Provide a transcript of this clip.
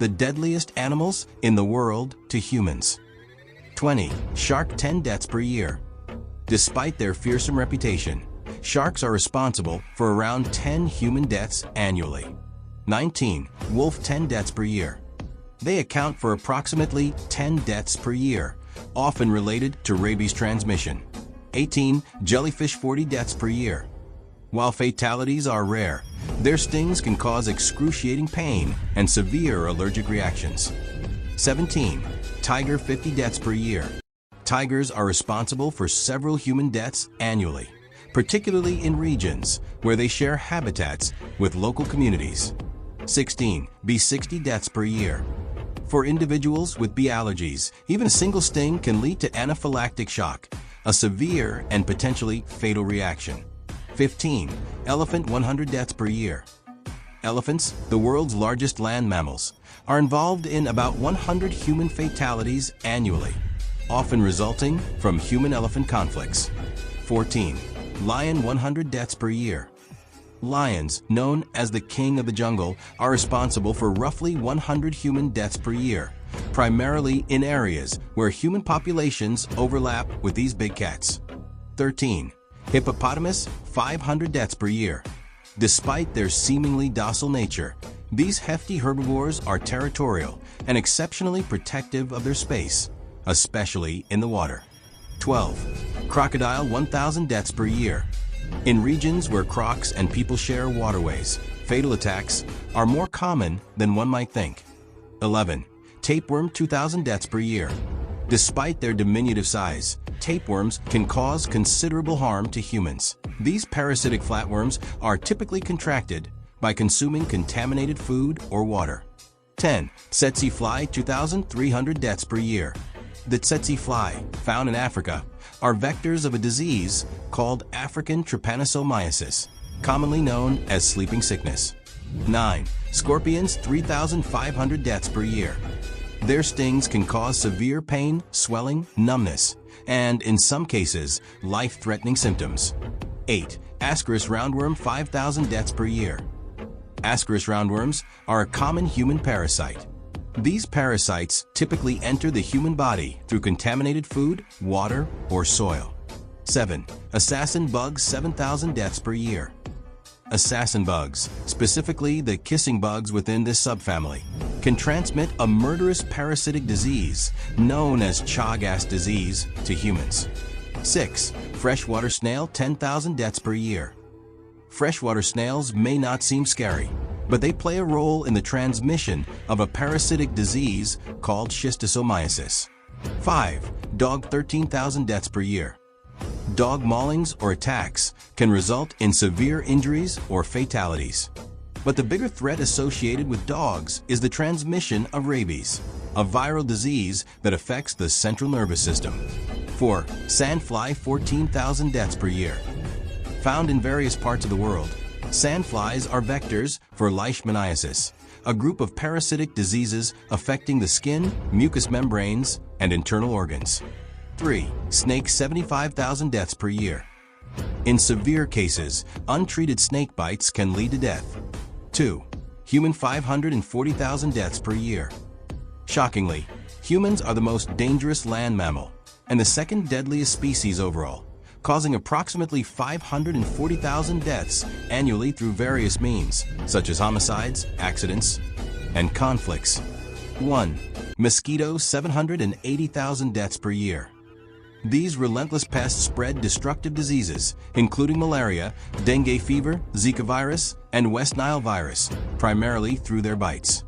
the deadliest animals in the world to humans. 20. Shark 10 deaths per year. Despite their fearsome reputation, sharks are responsible for around 10 human deaths annually. 19. Wolf 10 deaths per year. They account for approximately 10 deaths per year, often related to rabies transmission. 18. Jellyfish 40 deaths per year. While fatalities are rare, their stings can cause excruciating pain and severe allergic reactions. 17. Tiger 50 deaths per year. Tigers are responsible for several human deaths annually, particularly in regions where they share habitats with local communities. 16. Bee 60 deaths per year. For individuals with bee allergies, even a single sting can lead to anaphylactic shock, a severe and potentially fatal reaction. 15. Elephant 100 deaths per year. Elephants, the world's largest land mammals, are involved in about 100 human fatalities annually, often resulting from human-elephant conflicts. 14. Lion 100 deaths per year. Lions, known as the king of the jungle, are responsible for roughly 100 human deaths per year, primarily in areas where human populations overlap with these big cats. 13. Hippopotamus 500 deaths per year. Despite their seemingly docile nature, these hefty herbivores are territorial and exceptionally protective of their space, especially in the water. 12. Crocodile 1,000 deaths per year. In regions where crocs and people share waterways, fatal attacks are more common than one might think. 11. Tapeworm 2,000 deaths per year. Despite their diminutive size, tapeworms can cause considerable harm to humans. These parasitic flatworms are typically contracted by consuming contaminated food or water. 10. Tsetse fly 2,300 deaths per year. The tsetse fly, found in Africa, are vectors of a disease called African trypanosomiasis, commonly known as sleeping sickness. 9. Scorpions 3,500 deaths per year. Their stings can cause severe pain, swelling, numbness, and, in some cases, life-threatening symptoms. 8. Ascaris roundworm 5,000 deaths per year. Ascaris roundworms are a common human parasite. These parasites typically enter the human body through contaminated food, water, or soil. 7. Assassin bugs 7,000 deaths per year. Assassin bugs, specifically the kissing bugs within this subfamily, can transmit a murderous parasitic disease known as Chagas disease to humans. 6. Freshwater snail 10,000 deaths per year. Freshwater snails may not seem scary, but they play a role in the transmission of a parasitic disease called schistosomiasis. 5. Dog 13,000 deaths per year. Dog maulings or attacks can result in severe injuries or fatalities. But the bigger threat associated with dogs is the transmission of rabies, a viral disease that affects the central nervous system. 4. Sandfly 14,000 deaths per year. Found in various parts of the world, sandflies are vectors for leishmaniasis, a group of parasitic diseases affecting the skin, mucous membranes, and internal organs. 3. Snakes 75,000 deaths per year. In severe cases, untreated snake bites can lead to death. 2. Human 540,000 deaths per year. Shockingly, humans are the most dangerous land mammal and the second deadliest species overall, causing approximately 540,000 deaths annually through various means, such as homicides, accidents, and conflicts. 1. Mosquitoes 780,000 deaths per year. These relentless pests spread destructive diseases, including malaria, dengue fever, Zika virus, and West Nile virus, primarily through their bites.